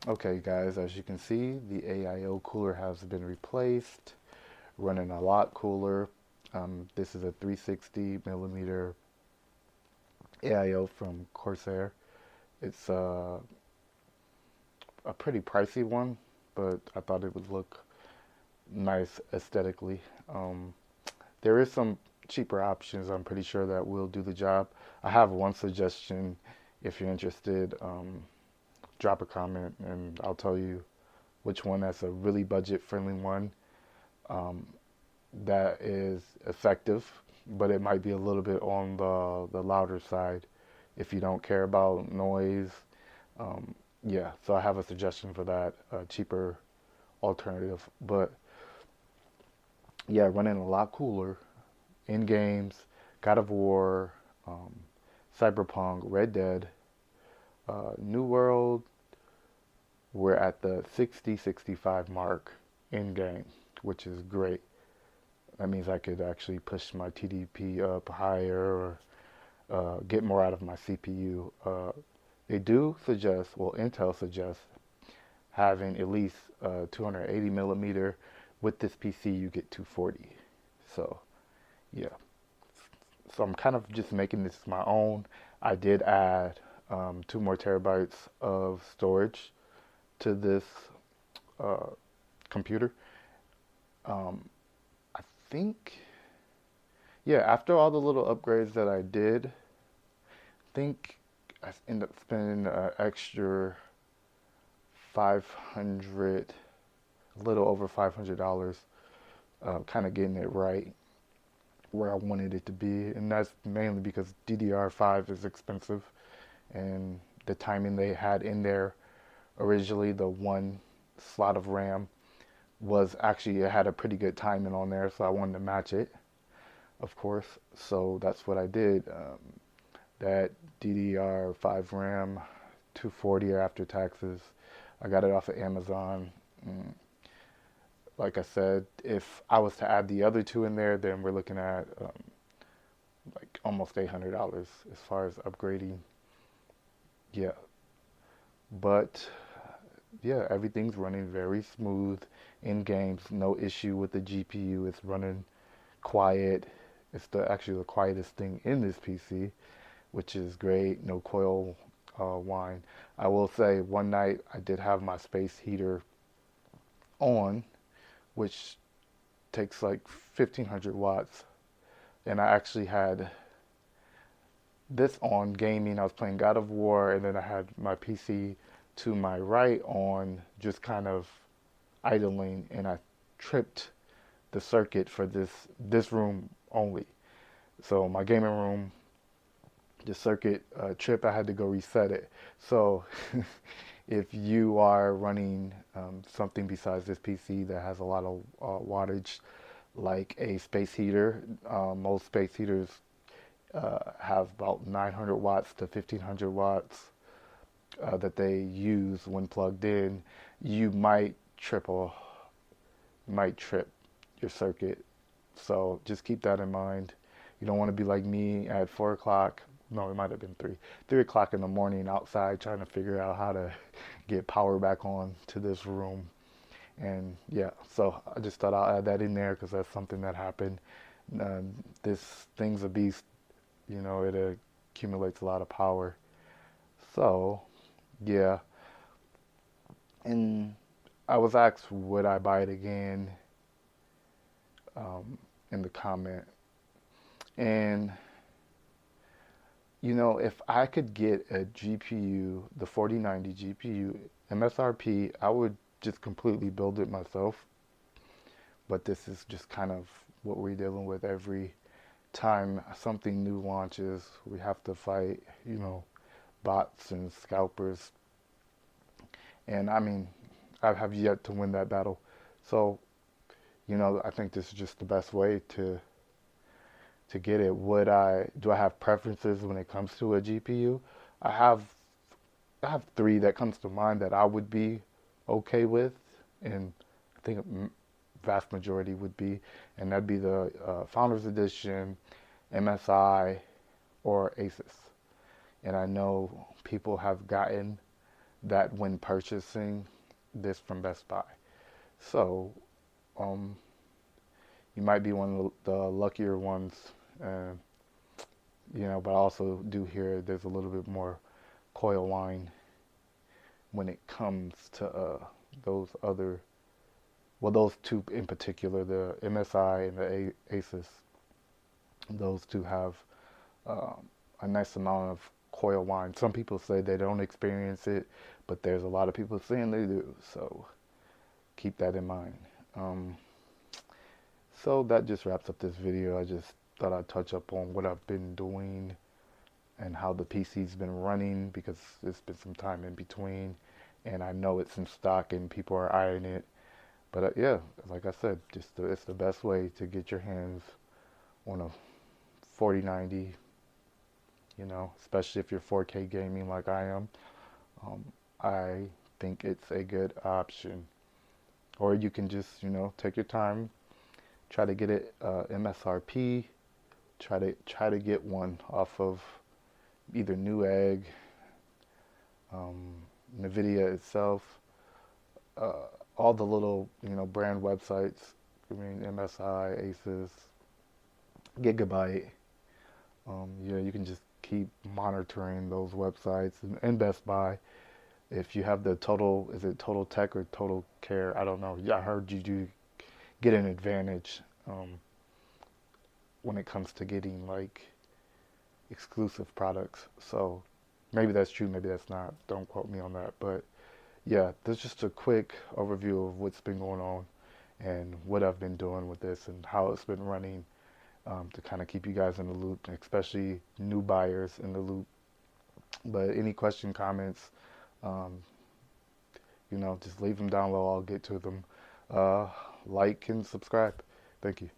Okay guys, as you can see, the AIO cooler has been replaced, running a lot cooler. This is a 360 millimeter AIO from Corsair. It's a pretty pricey one, but I thought it would look nice aesthetically. Um, there is some cheaper options, I'm pretty sure, that will do the job. I have one suggestion. If you're interested, drop a comment and I'll tell you which one that's a really budget friendly one, um, that is effective, but it might be a little bit on the louder side if you don't care about noise. Um, yeah, so I have a suggestion for that, a cheaper alternative. But yeah, running a lot cooler in games, God of War, um, Cyberpunk, Red Dead, New World. We're at the 60-65 mark in game, which is great. That means I could actually push my TDP up higher or get more out of my CPU. They do suggest, well, Intel suggests having at least 280 millimeter. With this PC, you get 240. So, yeah. So I'm kind of just making this my own. I did add 2 more terabytes of storage to this uh, computer. Um, I think, yeah, after all the little upgrades that I did, think I ended up spending an extra 500, a little over $500, kind of getting it right where I wanted it to be. And that's mainly because DDR5 is expensive, and the timing they had in there originally, the one slot of RAM was actually, it had a pretty good timing on there, so I wanted to match it, of course. So that's what I did. That DDR5 RAM, 240 after taxes. I got it off of Amazon. Mm, Like I said, if I was to add the other two in there, then we're looking at like almost $800 as far as upgrading. Yeah, but yeah, everything's running very smooth in games. No issue with the GPU. It's running quiet. It's actually the quietest thing in this PC, which is great. No coil whine. I will say one night I did have my space heater on, which takes like 1500 watts, and I actually had this on gaming. I was playing God of War, and then I had my PC to my right on, just kind of idling, and I tripped the circuit for this room only. So my gaming room, the circuit trip, I had to go reset it. So if you are running something besides this PC that has a lot of wattage, like a space heater, most space heaters have about 900 watts to 1500 watts that they use when plugged in. You might trip your circuit. So just keep that in mind. You don't want to be like me at 4 o'clock. No, it might have been 3 o'clock in the morning outside trying to figure out how to get power back on to this room. And yeah, so I just thought I'll add that in there because that's something that happened. Uh, this thing's a beast. It accumulates a lot of power. So yeah, and I was asked would I buy it again, in the comment. And if I could get a GPU, the 4090 GPU MSRP, I would just completely build it myself. But this is just kind of what we're dealing with every time something new launches. We have to fight, bots and scalpers. And I mean, I have yet to win that battle. So, I think this is just the best way to get it. Do I have preferences when it comes to a GPU? I have I have three that comes to mind that I would be okay with, and I think vast majority would be, and that'd be the Founders Edition, MSI, or Asus. And I know people have gotten that when purchasing this from Best Buy. So um, you might be one of the luckier ones, uh, but I also do hear there's a little bit more coil whine when it comes to those other, well, those two in particular, the MSI and the Asus. Those two have a nice amount of coil whine. Some people say they don't experience it, but there's a lot of people saying they do. So keep that in mind. Um, so that just wraps up this video. I just thought I'd touch up on what I've been doing and how the PC's been running, because it's been some time in between, and I know it's in stock and people are eyeing it. But yeah, like I said, it's the best way to get your hands on a 4090, especially if you're 4K gaming like I am. I think it's a good option. Or you can just, take your time, try to get it MSRP, try to get one off of either Newegg, NVIDIA itself, all the little, brand websites. I mean, MSI, Asus, Gigabyte. You can just keep monitoring those websites and Best Buy. If you have the total, is it Total Tech or Total Care? I don't know. Yeah, I heard you do get an advantage when it comes to getting like exclusive products. So maybe that's true, maybe that's not. Don't quote me on that. But yeah, that's just a quick overview of what's been going on and what I've been doing with this and how it's been running, to kind of keep you guys in the loop, especially new buyers in the loop. But any question, comments, um, just leave them down low. I'll get to them. Like and subscribe. Thank you.